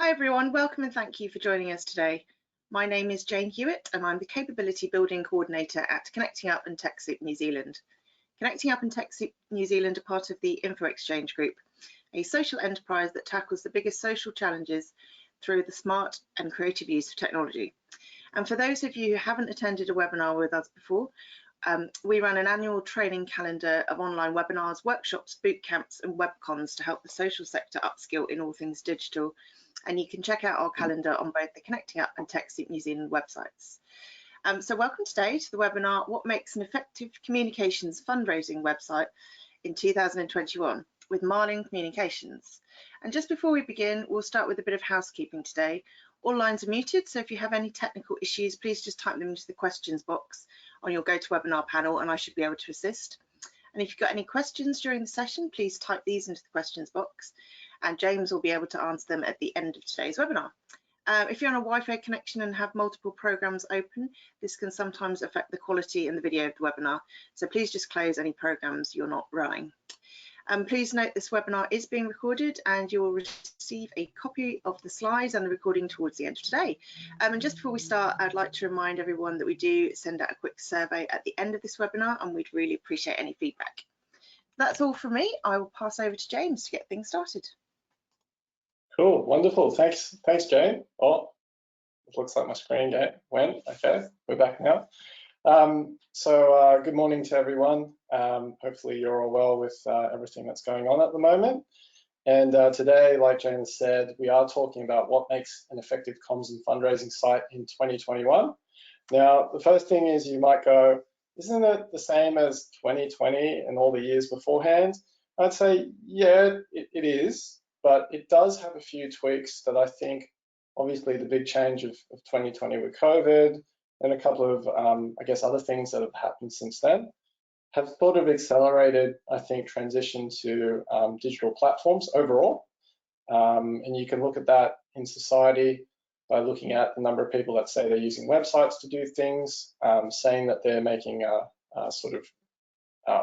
Hi everyone, welcome and thank you for joining us today. My name is Jane Hewitt and I'm the Capability Building Coordinator at Connecting Up and TechSoup New Zealand. Connecting Up and TechSoup New Zealand are part of the Info Exchange Group, a social enterprise that tackles the biggest social challenges through the smart and creative use of technology. And for those of you who haven't attended a webinar with us before, we run an annual training calendar of online webinars, workshops, boot camps and webcons to help the social sector upskill in all things digital. And you can check out our calendar on both the Connecting Up and TechSoup New Zealand websites. So welcome today to the webinar, What Makes an Effective Communications Fundraising Website in 2021 with Marlin Communications. And just before we begin, we'll start with a bit of housekeeping today. All lines are muted, so if you have any technical issues, please just type them into the questions box on your GoToWebinar panel and I should be able to assist. And if you've got any questions during the session, please type these into the questions box and James will be able to answer them at the end of today's webinar. If you're on a Wi-Fi connection and have multiple programs open, this can sometimes affect the quality and the video of the webinar, so please just close any programs you're not running. Please note this webinar is being recorded and you will receive a copy of the slides and the recording towards the end of today. And just before we start, I'd like to remind everyone that we do send out a quick survey at the end of this webinar and we'd really appreciate any feedback. That's all from me. I will pass over to James to get things started. Cool, wonderful. Thanks, Jane. Oh, it looks like my screen went. Okay, we're back now. Good morning to everyone. Hopefully you're all well with everything that's going on at the moment. And today, like Jane said, we are talking about what makes an effective comms and fundraising site in 2021. Now, the first thing is you might go, isn't it the same as 2020 and all the years beforehand? I'd say, yeah, it is, but it does have a few tweaks that I think, obviously the big change of 2020 with COVID and a couple of, I guess, other things that have happened since then have sort of accelerated, I think, transition to digital platforms overall. And you can look at that in society by looking at the number of people that say they're using websites to do things, saying that they're making sort of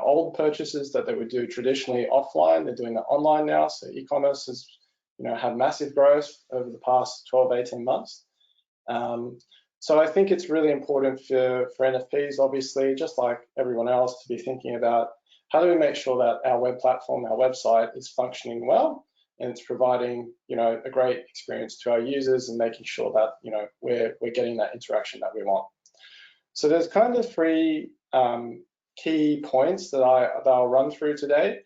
old purchases that they would do traditionally offline. They're doing that online now. So e-commerce has, had massive growth over the past 12, 18 months. So I think it's really important for NFPs, obviously, just like everyone else, to be thinking about how do we make sure that our web platform, our website is functioning well and it's providing, a great experience to our users and making sure that, we're getting that interaction that we want. So there's kind of three key points that I'll run through today.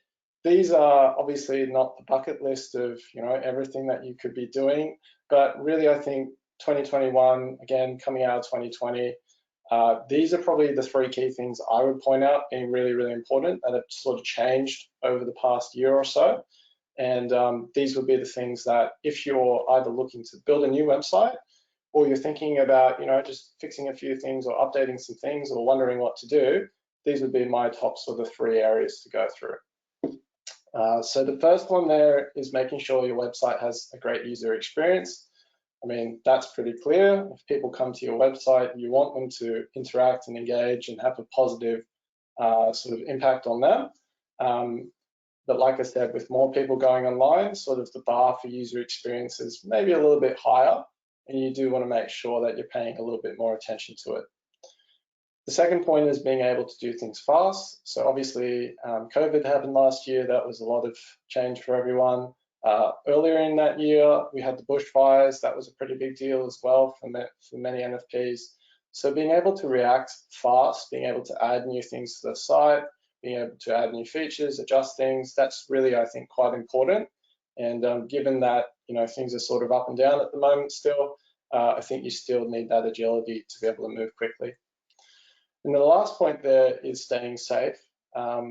These are obviously not the bucket list of, everything that you could be doing, but really I think 2021, again, coming out of 2020, these are probably the three key things I would point out being really, really important that have sort of changed over the past year or so. And these would be the things that if you're either looking to build a new website or you're thinking about, just fixing a few things or updating some things or wondering what to do, these would be my top sort of three areas to go through. So the first one there is making sure your website has a great user experience. I mean, that's pretty clear. If people come to your website, you want them to interact and engage and have a positive sort of impact on them. But like I said, with more people going online, sort of the bar for user experience is maybe a little bit higher, and you do want to make sure that you're paying a little bit more attention to it. The second point is being able to do things fast. So obviously, COVID happened last year. That was a lot of change for everyone. Earlier in that year, we had the bushfires. That was a pretty big deal as well for many NFPs. So being able to react fast, being able to add new things to the site, being able to add new features, adjust things, that's really, I think, quite important. And given that, things are sort of up and down at the moment still, I think you still need that agility to be able to move quickly. And the last point there is staying safe.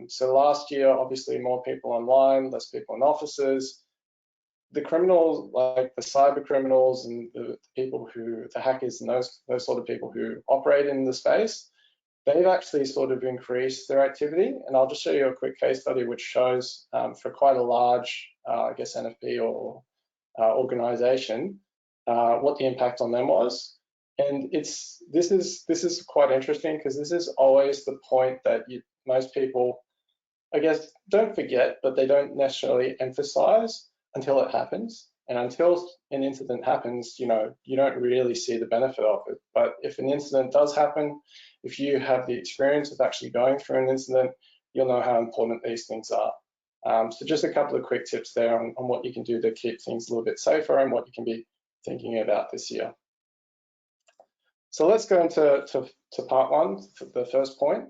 So last year, obviously, more people online, less people in offices. The criminals, like the cyber criminals and the people the hackers and those sort of people who operate in the space, they've actually sort of increased their activity. And I'll just show you a quick case study which shows for quite a large, I guess, NFP or organization, what the impact on them was. And this is quite interesting because this is always the point that most people, I guess, don't forget, but they don't necessarily emphasize until it happens. And until an incident happens, you don't really see the benefit of it. But if an incident does happen, if you have the experience of actually going through an incident, you'll know how important these things are. So just a couple of quick tips there on what you can do to keep things a little bit safer and what you can be thinking about this year. So let's go into part one, the first point.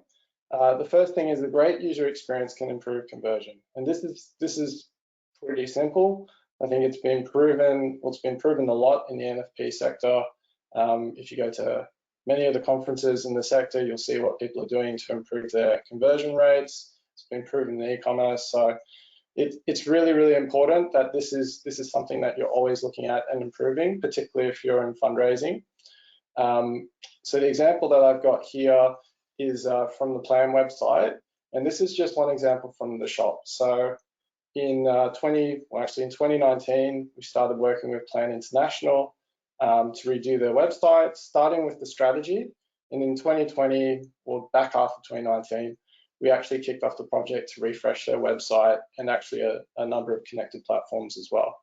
The first thing is the great user experience can improve conversion. And this is pretty simple. I think it's been proven, well, it's been proven a lot in the NFP sector. If you go to many of the conferences in the sector, you'll see what people are doing to improve their conversion rates. It's been proven in e-commerce. So it's really, really important that this is something that you're always looking at and improving, particularly if you're in fundraising. So the example that I've got here is from the Plan website, and this is just one example from the shop. So in 2019, we started working with Plan International to redo their website, starting with the strategy. And in 2020, or back half of 2019, we actually kicked off the project to refresh their website and actually a number of connected platforms as well.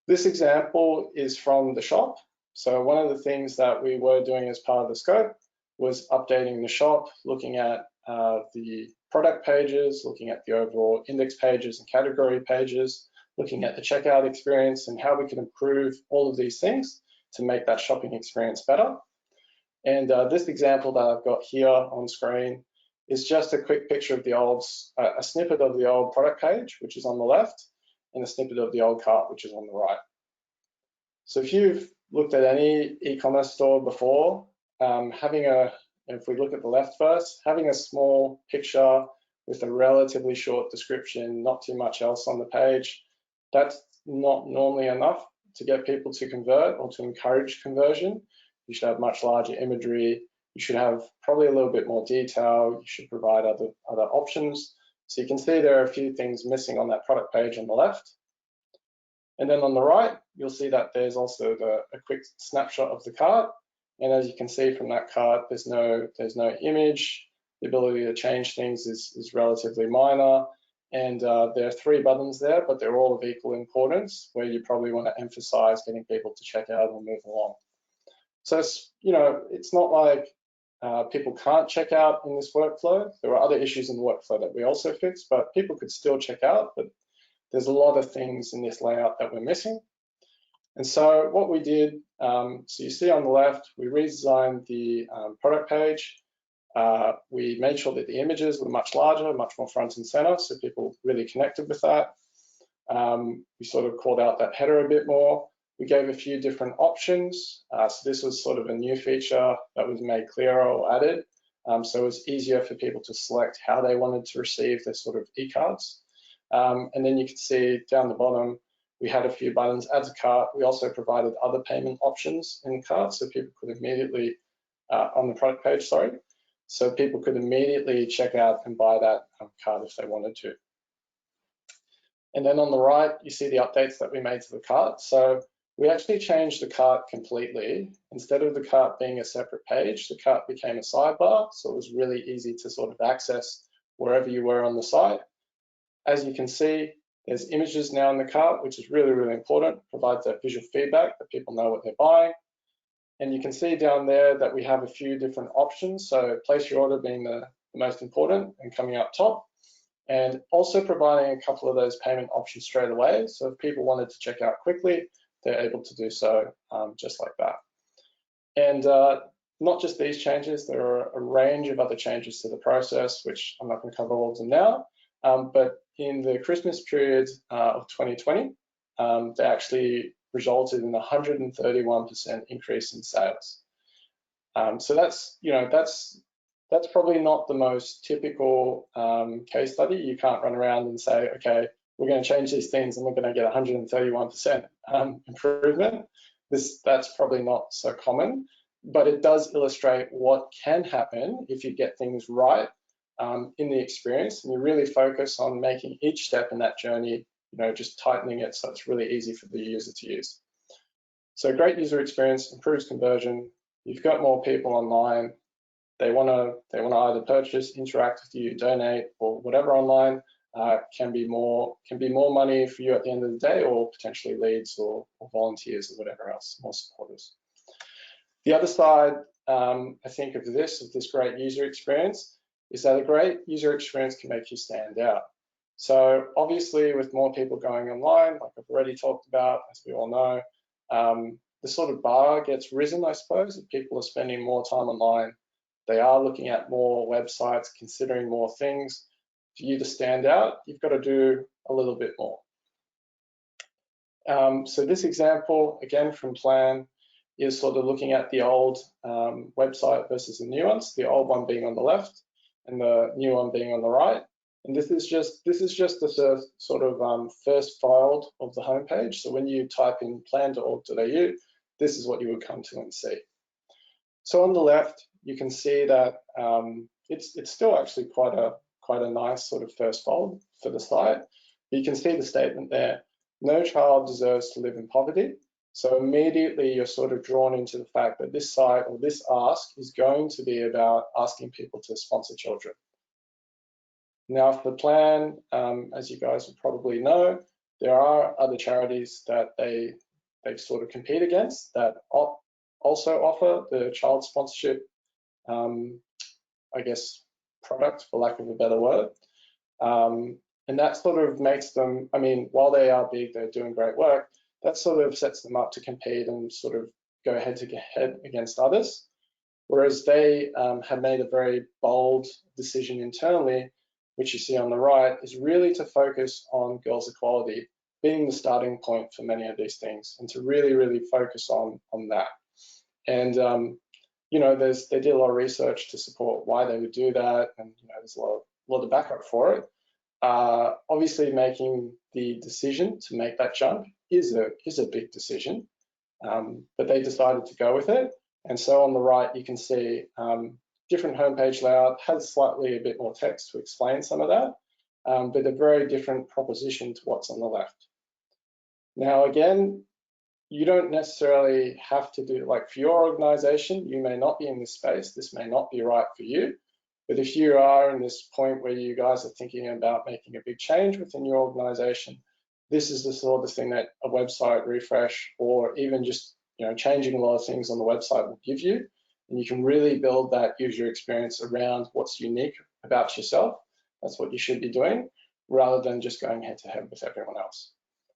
This example is from the shop. So one of the things that we were doing as part of the scope was updating the shop, looking at the product pages, looking at the overall index pages and category pages, looking at the checkout experience and how we can improve all of these things to make that shopping experience better. And this example that I've got here on screen is just a quick picture of the old, a snippet of the old product page, which is on the left, and a snippet of the old cart, which is on the right. So if you've looked at any e-commerce store before, if we look at the left first, having a small picture with a relatively short description, not too much else on the page, that's not normally enough to get people to convert or to encourage conversion. You should have much larger imagery. You should have probably a little bit more detail. You should provide other options. So you can see there are a few things missing on that product page on the left. And then on the right, you'll see that there's also a quick snapshot of the cart. And as you can see from that cart, there's no image. The ability to change things is relatively minor. And there are 3 buttons there, but they're all of equal importance, where you probably want to emphasize getting people to check out and move along. So it's not like people can't check out in this workflow. There are other issues in the workflow that we also fixed, but people could still check out. But there's a lot of things in this layout that we're missing. And so what we did, so you see on the left, we redesigned the product page. We made sure that the images were much larger, much more front and center, so people really connected with that. We sort of called out that header a bit more. We gave a few different options. So this was sort of a new feature that was made clearer or added. So it was easier for people to select how they wanted to receive their sort of e-cards. And then you can see down the bottom, we had a few buttons, add to cart. We also provided other payment options in the cart, so people could immediately, on the product page, sorry. So people could immediately check out and buy that card if they wanted to. And then on the right, you see the updates that we made to the cart. So we actually changed the cart completely. Instead of the cart being a separate page, the cart became a sidebar. So it was really easy to sort of access wherever you were on the site. As you can see, there's images now in the cart, which is really, really important. It provides that visual feedback that people know what they're buying. And you can see down there that we have a few different options. So place your order being the most important and coming up top. And also providing a couple of those payment options straight away. So if people wanted to check out quickly, they're able to do so just like that. And not just these changes, there are a range of other changes to the process, which I'm not going to cover all of them now. But in the Christmas period of 2020, they actually resulted in a 131% increase in sales. So that's probably not the most typical case study. You can't run around and say, okay, we're going to change these things and we're going to get 131% improvement. That's probably not so common, but it does illustrate what can happen if you get things right in the experience and you really focus on making each step in that journey, just tightening it so it's really easy for the user to use. So great user experience, improves conversion. You've got more people online. They want to either purchase, interact with you, donate, or whatever online. can be more money for you at the end of the day, or potentially leads or volunteers or whatever else, more supporters. The other side, I think, of this great user experience is that a great user experience can make you stand out. So obviously, with more people going online, like I've already talked about, as we all know, the sort of bar gets risen, I suppose. If people are spending more time online, they are looking at more websites, considering more things. For you to stand out, you've got to do a little bit more. So this example, again from Plan, is sort of looking at the old website versus the new ones, the old one being on the left and the new one being on the right. And this is just the sort of first file of the homepage. So when you type in plan.org.au, this is what you would come to and see. So on the left, you can see that it's still actually quite a nice sort of first fold for the site. You can see the statement there: no child deserves to live in poverty. So immediately you're sort of drawn into the fact that this site, or this ask, is going to be about asking people to sponsor children. Now for the Plan, as you guys will probably know, there are other charities that they sort of compete against that also offer the child sponsorship, I guess, product, for lack of a better word. And that sort of makes them, I mean, while they are big, they're doing great work, that sort of sets them up to compete and sort of go head to head against others. Whereas they have made a very bold decision internally, which you see on the right, is really to focus on girls' equality being the starting point for many of these things, and to really, really focus on that. And you know, they did a lot of research to support why they would do that, and you know, there's a lot of backup for it. Obviously, making the decision to make that jump is a big decision, but they decided to go with it. And so on the right, you can see different homepage layout, has slightly a bit more text to explain some of that, but a very different proposition to what's on the left. Now, again, you don't necessarily have to do, like for your organization, you may not be in this space, this may not be right for you, but if you are in this point where you guys are thinking about making a big change within your organization, this is the sort of thing that a website refresh, or even just, you know, changing a lot of things on the website will give you. And you can really build that user experience around what's unique about yourself. That's what you should be doing, rather than just going head to head with everyone else.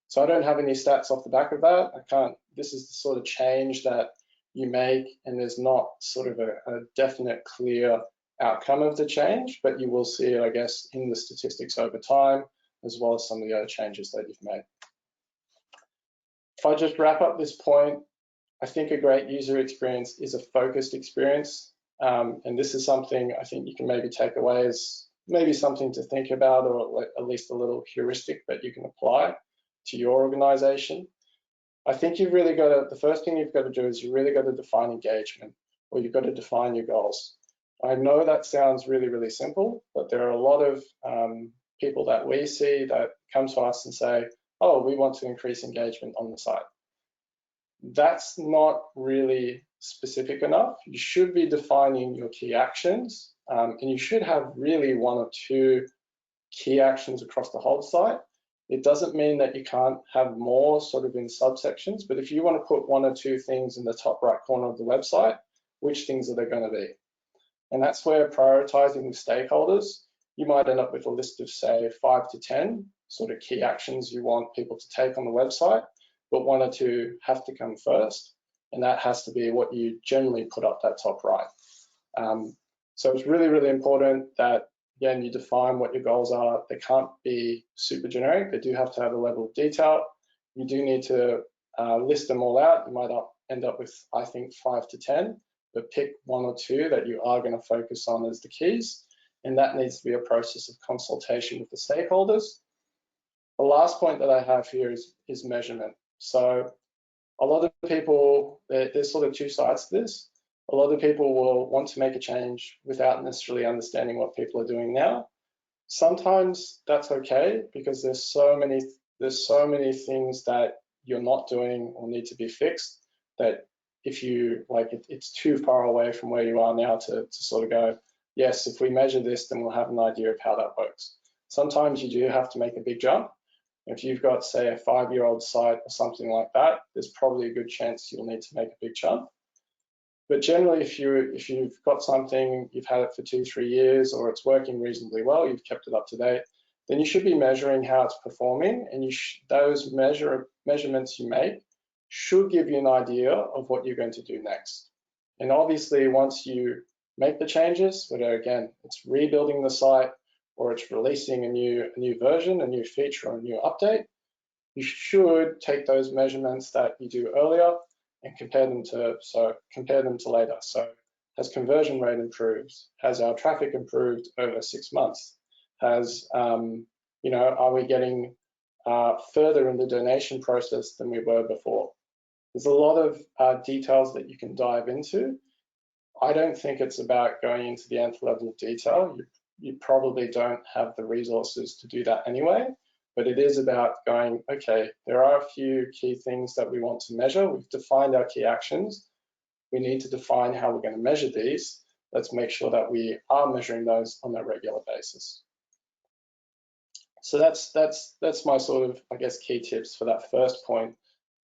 So I don't have any stats off the back of that. I can't, this is the sort of change that you make, and there's not sort of a definite, clear outcome of the change, but you will see it, I guess, in the statistics over time, as well as some of the other changes that you've made. If I just wrap up this point, I think a great user experience is a focused experience. And this is something I think you can maybe take away as maybe something to think about, or at least a little heuristic that you can apply to your organization. I think you've really got to, the first thing you've got to do is you really got to define engagement, or you've got to define your goals. I know that sounds really, really simple, but there are a lot of people that we see that come to us and say, oh, we want to increase engagement on the site. That's not really specific enough. You should be defining your key actions, and you should have really one or two key actions across the whole site. It doesn't mean that you can't have more sort of in subsections, but if you want to put one or two things in the top right corner of the website, which things are they going to be? And that's where prioritizing with stakeholders, you might end up with a list of, say, 5 to 10 sort of key actions you want people to take on the website, but one or two have to come first, and that has to be what you generally put up that top right. So it's really, really important that, again, you define what your goals are. They can't be super generic. They do have to have a level of detail. You do need to list them all out. You might end up with, I think, 5 to 10, but pick one or two that you are going to focus on as the keys. And that needs to be a process of consultation with the stakeholders. The last point that I have here is measurement. So a lot of people, there's sort of two sides to this. A lot of people will want to make a change without necessarily understanding what people are doing now. Sometimes that's okay, because there's so many things that you're not doing or need to be fixed, that if you like it's too far away from where you are now to sort of go, yes, if we measure this, then we'll have an idea of how that works. sometimes you do have to make a big jump. If you've got, say, a 5-year-old site or something like that, there's probably a good chance you'll need to make a big jump. But generally, if you've got something, you've had it for 2-3 years, or it's working reasonably well, you've kept it up to date, then you should be measuring how it's performing, and those measurements you make should give you an idea of what you're going to do next. And obviously, once you make the changes, whether again it's rebuilding the site or it's releasing a new version, a new feature, or a new update, you should take those measurements that you do earlier and compare them to later. So has conversion rate improved? Has our traffic improved over 6 months? Has are we getting further in the donation process than we were before? There's a lot of details that you can dive into. I don't think it's about going into the nth level of detail. You probably don't have the resources to do that anyway, but it is about going, okay, there are a few key things that we want to measure. We've defined our key actions. We need to define how we're going to measure these. Let's make sure that we are measuring those on a regular basis. So that's my sort of, I guess, key tips for that first point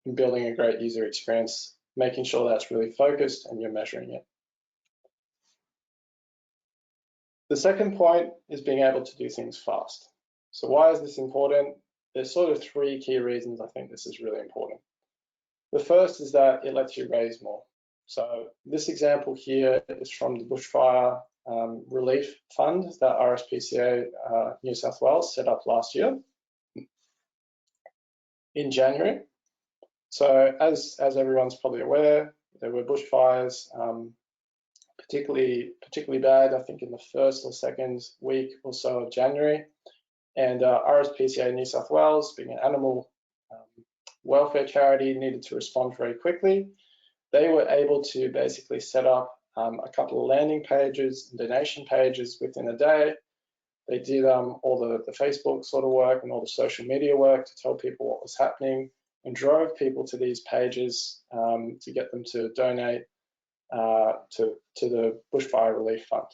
in building a great user experience, making sure that's really focused and you're measuring it. The second point is being able to do things fast. So why is this important? There's sort of 3 key reasons I think this is really important. The first is that it lets you raise more. So this example here is from the bushfire relief fund that RSPCA New South Wales set up last year in January. So as everyone's probably aware, there were bushfires, particularly bad, I think in the first or second week or so of January. And RSPCA New South Wales, being an animal welfare charity, needed to respond very quickly. They were able to basically set up a couple of landing pages and donation pages within a day. They did all the Facebook sort of work and all the social media work to tell people what was happening, and drove people to these pages to get them to donate to the Bushfire Relief Fund.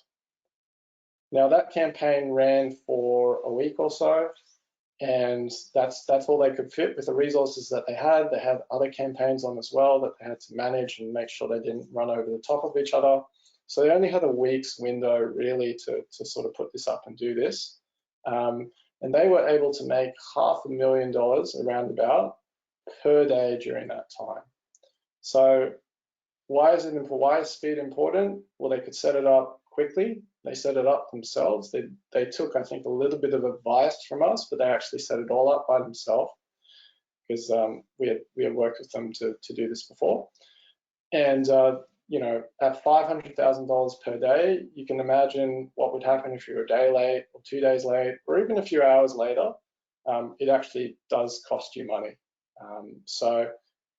Now that campaign ran for a week or so, and that's all they could fit with the resources that they had. They had other campaigns on as well that they had to manage and make sure they didn't run over the top of each other. So they only had a week's window really to sort of put this up and do this. And they were able to make $500,000 around about per day during that time. So why is speed important? Well, they could set it up quickly. They set it up themselves. They took, I think, a little bit of advice from us, but they actually set it all up by themselves because we had worked with them to do this before. And at $500,000 per day, you can imagine what would happen if you're a day late or 2 days late or even a few hours later. It actually does cost you money. So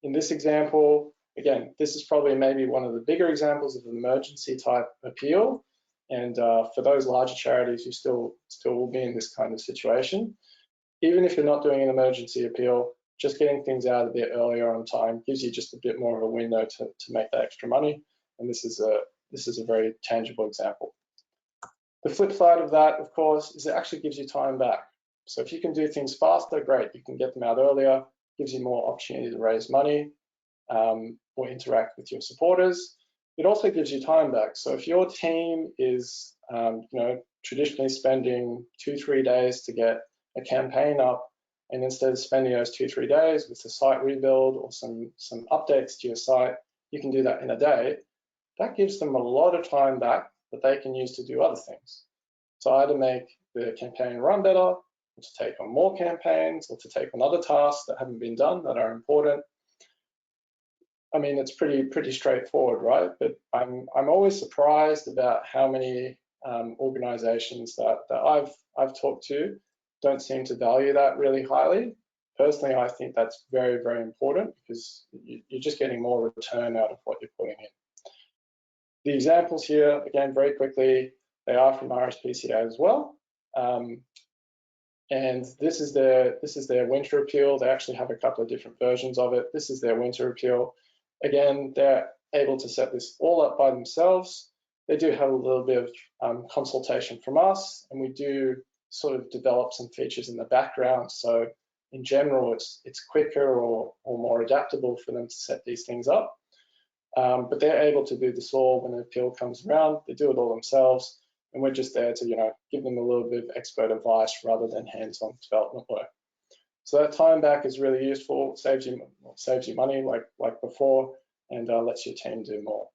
in this example, again, this is probably maybe one of the bigger examples of an emergency type appeal. And for those larger charities, you still will be in this kind of situation. Even if you're not doing an emergency appeal, just getting things out a bit earlier on time gives you just a bit more of a window to make that extra money. And this is a very tangible example. The flip side of that, of course, is it actually gives you time back. So if you can do things faster, great. You can get them out earlier, gives you more opportunity to raise money or interact with your supporters. It also gives you time back. So if your team is, traditionally spending 2-3 days to get a campaign up, and instead of spending those 2-3 days with the site rebuild or some updates to your site, you can do that in a day. That gives them a lot of time back that they can use to do other things. So either make the campaign run better, or to take on more campaigns, or to take on other tasks that haven't been done that are important. I mean, it's pretty straightforward, right? But I'm always surprised about how many organizations that I've talked to don't seem to value that really highly. Personally, I think that's very, very important because you're just getting more return out of what you're putting in. The examples here, again, very quickly, they are from RSPCA as well. And this is their winter appeal. They actually have a couple of different versions of it. This is their winter appeal. Again, they're able to set this all up by themselves. They do have a little bit of consultation from us, and we do sort of develop some features in the background. So in general, it's quicker or more adaptable for them to set these things up. But they're able to do this all when an appeal comes around. They do it all themselves, and we're just there to give them a little bit of expert advice rather than hands-on development work. So that time back is really useful. Saves you money like before, and lets your team do more.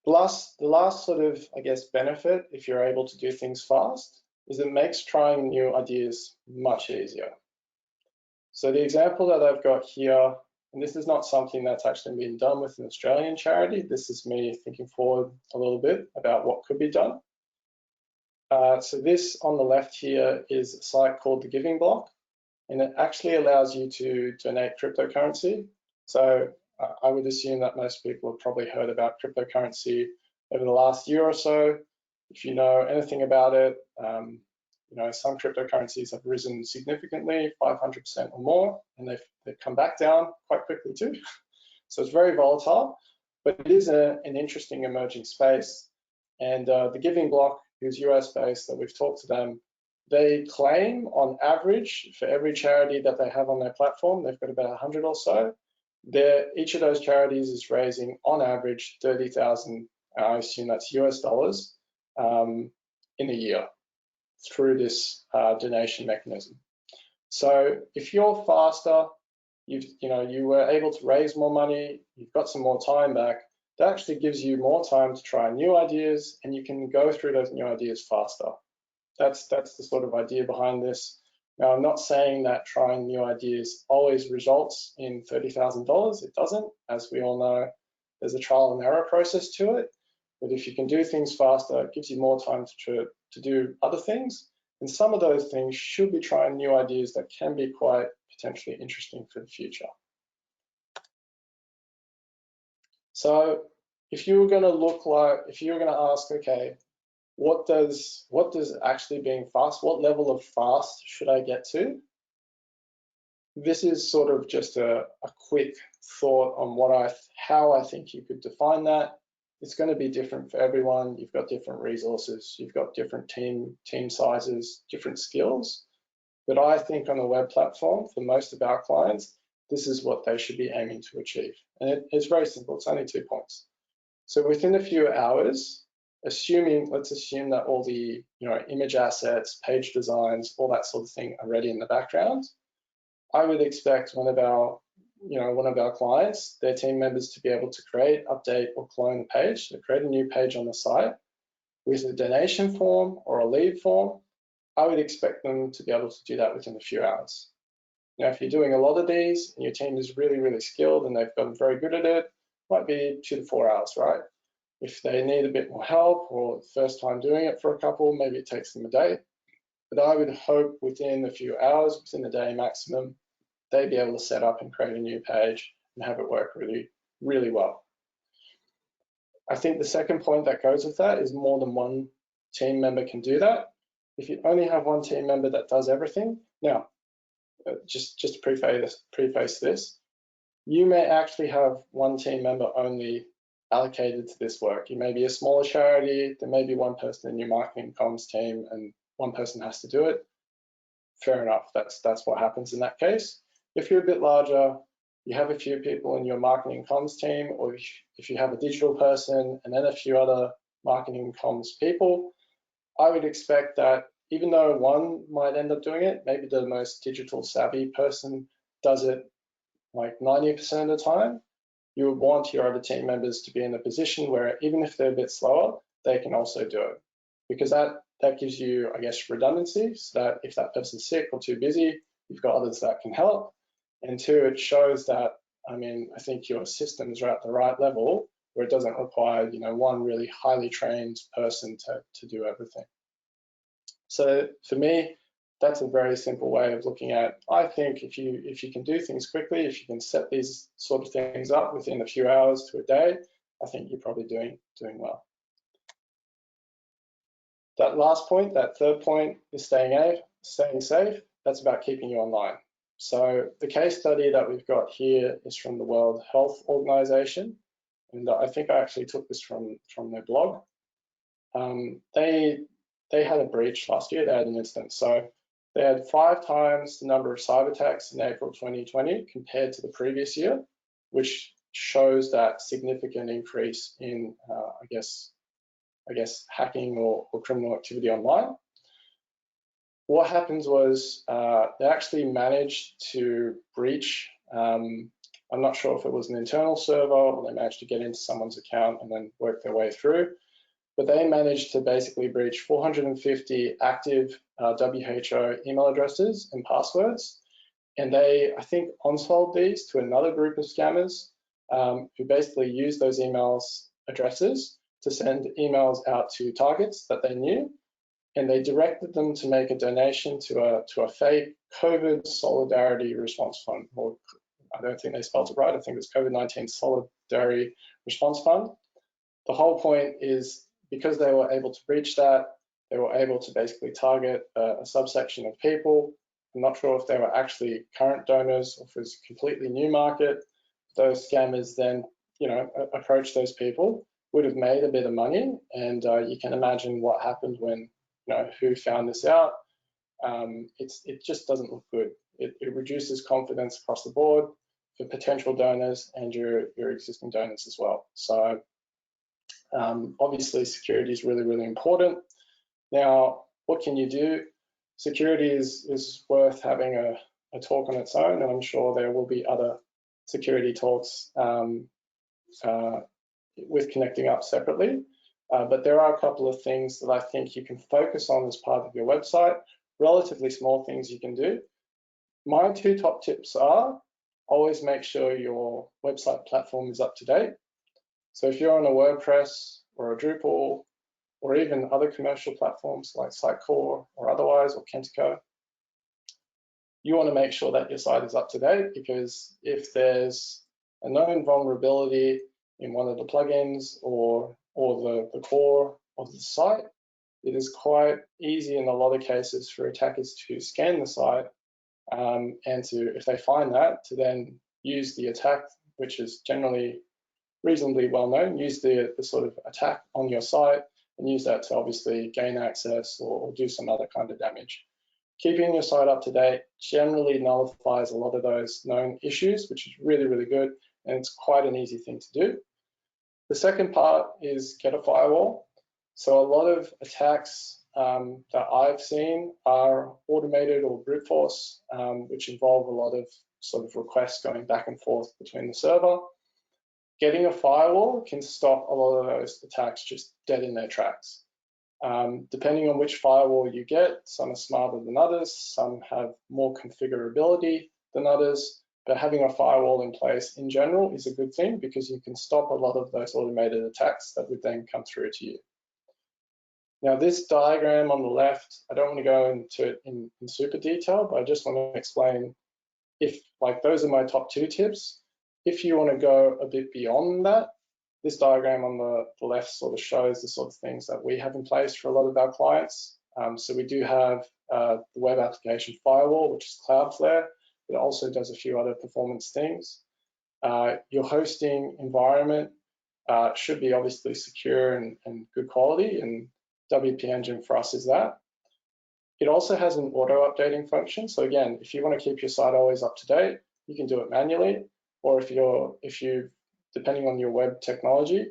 The last sort of, I guess, benefit, if you're able to do things fast, is it makes trying new ideas much easier. So the example that I've got here, and this is not something that's actually been done with an Australian charity. This is me thinking forward a little bit about what could be done. So this on the left here is a site called the Giving Block, and it actually allows you to donate cryptocurrency. So I would assume that most people have probably heard about cryptocurrency over the last year or so. If you know anything about it, some cryptocurrencies have risen significantly, 500% or more, and they've come back down quite quickly too. So it's very volatile, but it is an interesting emerging space. And the Giving Block, who's US-based, that we've talked to them, they claim on average for every charity that they have on their platform, they've got about 100 or so, each of those charities is raising on average 30,000, I assume that's US dollars, in a year through this donation mechanism. So if you're faster, you were able to raise more money, you've got some more time back, that actually gives you more time to try new ideas, and you can go through those new ideas faster. That's the sort of idea behind this. Now, I'm not saying that trying new ideas always results in $30,000. It doesn't. As we all know, there's a trial and error process to it. But if you can do things faster, it gives you more time to do other things. And some of those things should be trying new ideas that can be quite potentially interesting for the future. So if you were going to ask, okay, what does actually being fast, what level of fast should I get to? This is sort of just a quick thought on how I think you could define that. It's going to be different for everyone. You've got different resources, you've got different team sizes, different skills. But I think on a web platform, for most of our clients, this is what they should be aiming to achieve. And it's very simple. It's only 2 points. So within a few hours, let's assume that all the image assets, page designs, all that sort of thing are ready in the background. I would expect one of our clients, their team members, to be able to create, update, or clone a page. So create a new page on the site with a donation form or a lead form. I would expect them to be able to do that within a few hours. Now, if you're doing a lot of these and your team is really, really skilled and they've gotten very good at it, it might be 2 to 4 hours, right? If they need a bit more help or first time doing it for a couple, maybe it takes them a day. But I would hope within a few hours, within a day maximum, they'd be able to set up and create a new page and have it work really, really well. I think the second point that goes with that is more than one team member can do that. If you only have one team member that does everything, now, just to preface this, you may actually have one team member only allocated to this work. You may be a smaller charity, there may be one person in your marketing comms team and one person has to do it. Fair enough, that's what happens in that case. If you're a bit larger, you have a few people in your marketing comms team, or if you have a digital person and then a few other marketing comms people, I would expect that even though one might end up doing it, maybe the most digital savvy person does it like 90% of the time, you would want your other team members to be in a position where even if they're a bit slower, they can also do it. Because that gives you, I guess, redundancy, so that if that person's sick or too busy, you've got others that can help. And two, it shows that, I think your systems are at the right level where it doesn't require, one really highly trained person to do everything. So for me, that's a very simple way of looking at, I think if you can do things quickly, if you can set these sort of things up within a few hours to a day, I think you're probably doing well. That last point, that third point, is staying safe. That's about keeping you online. So the case study that we've got here is from the World Health Organization, and I think I actually took this from their blog. They they had a breach last year, they had an incident. So they had 5 times the number of cyber attacks in April 2020 compared to the previous year, which shows that significant increase in, I guess, hacking or criminal activity online. What happens was they actually managed to breach, I'm not sure if it was an internal server or they managed to get into someone's account and then work their way through, but they managed to basically breach 450 active WHO email addresses and passwords. And they, I think, on-sold these to another group of scammers who basically used those emails addresses to send emails out to targets that they knew. And they directed them to make a donation to a fake COVID Solidarity Response Fund. Or I don't think they spelled it right. I think it's COVID-19 Solidarity Response Fund. The whole point is because they were able to breach that, they were able to basically target a subsection of people. I'm not sure if they were actually current donors or if it was a completely new market. Those scammers then, approached those people, would have made a bit of money, and you can imagine what happened when, who found this out. It just doesn't look good. It reduces confidence across the board for potential donors and your existing donors as well. So obviously security is really, really important. Now, what can you do? Security is worth having a talk on its own, and I'm sure there will be other security talks with Connecting Up separately. But there are a couple of things that I think you can focus on as part of your website, relatively small things you can do. My 2 top tips are always make sure your website platform is up to date. So if you're on a WordPress or a Drupal or even other commercial platforms like Sitecore or otherwise, or Kentico, you want to make sure that your site is up to date, because if there's a known vulnerability in one of the plugins or the core of the site, it is quite easy in a lot of cases for attackers to scan the site and to, if they find that, to then use the attack, which is generally reasonably well known, use the sort of attack on your site and use that to obviously gain access or do some other kind of damage. Keeping your site up to date generally nullifies a lot of those known issues, which is really, really good, and it's quite an easy thing to do. The second part is get a firewall. So a lot of attacks that I've seen are automated or brute force, which involve a lot of sort of requests going back and forth between the server. Getting a firewall can stop a lot of those attacks just dead in their tracks. Depending on which firewall you get, some are smarter than others, some have more configurability than others, but having a firewall in place in general is a good thing because you can stop a lot of those automated attacks that would then come through to you. Now this diagram on the left, I don't want to go into it in super detail, but I just want to explain those are my top 2 tips. If you want to go a bit beyond that, this diagram on the left sort of shows the sort of things that we have in place for a lot of our clients. So we do have the web application firewall, which is Cloudflare. It also does a few other performance things. Your hosting environment should be obviously secure and good quality, and WP Engine for us is that. It also has an auto updating function. So again, if you want to keep your site always up to date, you can do it manually, or if you depending on your web technology,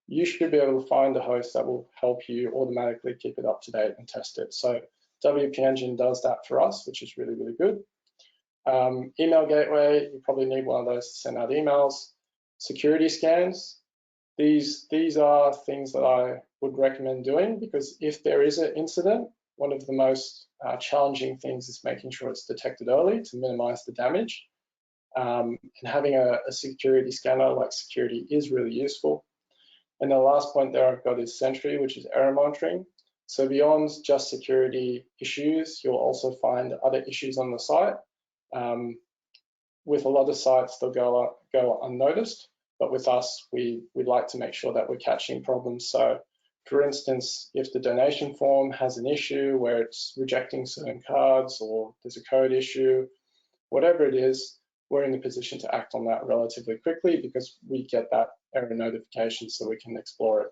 you should be able to find a host that will help you automatically keep it up to date and test it. So WP Engine does that for us, which is really, really good. Email gateway, you probably need one of those to send out emails. Security scans, these are things that I would recommend doing, because if there is an incident, one of the most challenging things is making sure it's detected early to minimize the damage. And having a security scanner like Security is really useful. And the last point there I've got is Sentry, which is error monitoring. So beyond just security issues, you'll also find other issues on the site. With a lot of sites, they'll go unnoticed, but with us, we'd like to make sure that we're catching problems. So for instance, if the donation form has an issue where it's rejecting certain cards or there's a code issue, whatever it is, we're in the position to act on that relatively quickly because we get that error notification so we can explore it.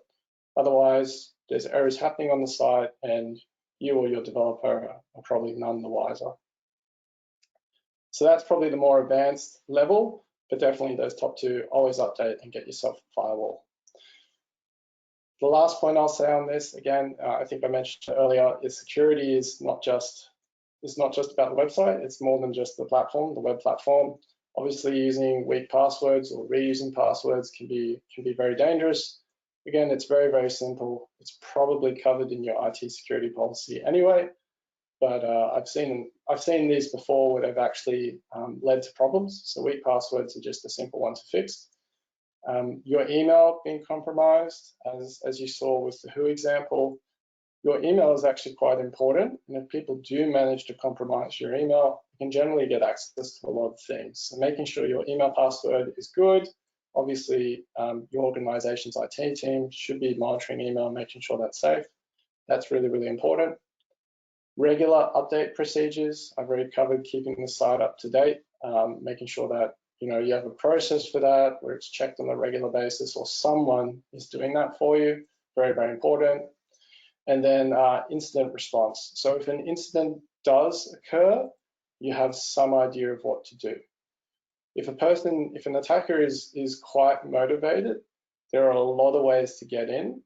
Otherwise, there's errors happening on the site and you or your developer are probably none the wiser. So that's probably the more advanced level, but definitely those top two, always update and get yourself a firewall. The last point I'll say on this, again, I think I mentioned earlier, is security is not just about the website. It's more than just the platform, the web platform. Obviously, using weak passwords or reusing passwords can be very dangerous. Again, it's very, very simple. It's probably covered in your IT security policy anyway. But I've seen these before where they've actually led to problems. So weak passwords are just a simple one to fix. Your email being compromised, as you saw with the WHO example, your email is actually quite important. And if people do manage to compromise your email, you can generally get access to a lot of things. So making sure your email password is good. Obviously, your organization's IT team should be monitoring email, making sure that's safe. That's really, really important. Regular update procedures. I've already covered keeping the site up to date, making sure that you have a process for that, where it's checked on a regular basis or someone is doing that for you. Very, very important. And then incident response. So if an incident does occur, you have some idea of what to do. If an attacker is quite motivated, there are a lot of ways to get in,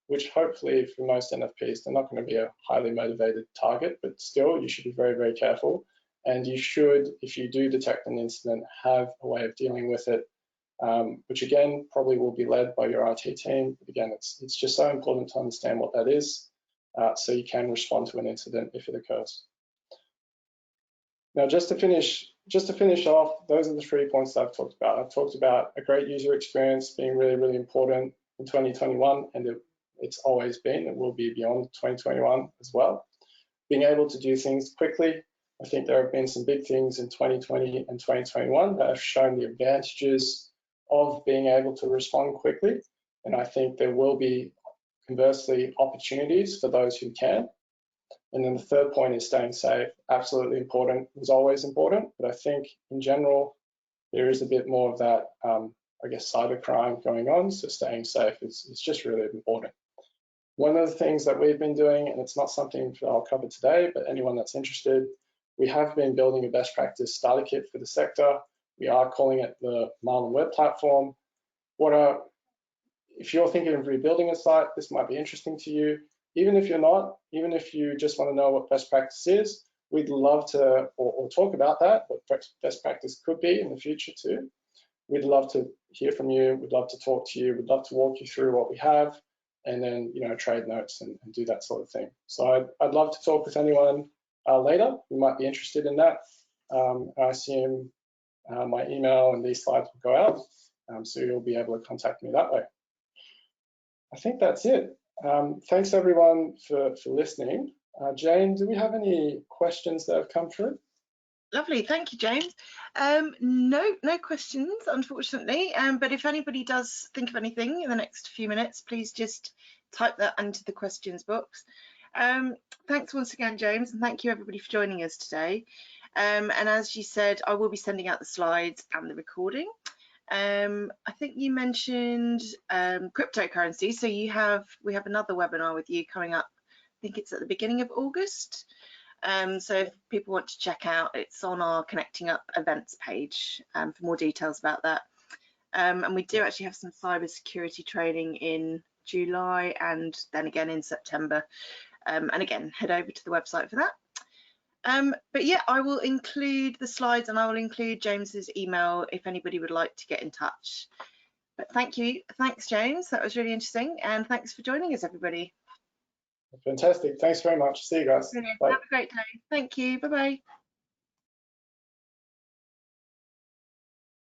which hopefully for most NFPs, they're not going to be a highly motivated target, but still you should be very, very careful. And you should, if you do detect an incident, have a way of dealing with it, which again, probably will be led by your IT team. But again, it's just so important to understand what that is, so you can respond to an incident if it occurs. Now, just to finish off, those are the 3 points that I've talked about. I've talked about a great user experience being really, really important in 2021, and it's always been, it will be beyond 2021 as well. Being able to do things quickly. I think there have been some big things in 2020 and 2021 that have shown the advantages of being able to respond quickly. And I think there will be, conversely, opportunities for those who can. And then the third point is staying safe. Absolutely important. It was always important, but I think in general, there is a bit more of that, I guess, cybercrime going on. So staying safe is just really important. One of the things that we've been doing, and it's not something that I'll cover today, but anyone that's interested, we have been building a best practice starter kit for the sector. We are calling it the Marlin Web Platform. If you're thinking of rebuilding a site, this might be interesting to you. Even if you're not, even if you just want to know what best practice is, we'd love to, or talk about that, what best practice could be in the future too. We'd love to hear from you. We'd love to talk to you. We'd love to walk you through what we have, and then trade notes and do that sort of thing. So I'd love to talk with anyone later who might be interested in that. I assume my email and these slides will go out, so you'll be able to contact me that way. I think that's it. Thanks everyone for listening. Jane, do we have any questions that have come through? Lovely, thank you, James. No questions, unfortunately, but if anybody does think of anything in the next few minutes, please just type that into the questions box. Thanks once again, James, and thank you everybody for joining us today. And as you said, I will be sending out the slides and the recording. I think you mentioned cryptocurrency, so we have another webinar with you coming up. I think it's at the beginning of August. So if people want to check out, it's on our Connecting Up events page for more details about that. And we do actually have some cybersecurity training in July and then again in September. And again, head over to the website for that. But yeah, I will include the slides and I will include James's email if anybody would like to get in touch. But thank you. Thanks, James. That was really interesting. And thanks for joining us, everybody. Fantastic. Thanks very much. See you guys. Brilliant. Have a great day. Thank you. Bye-bye.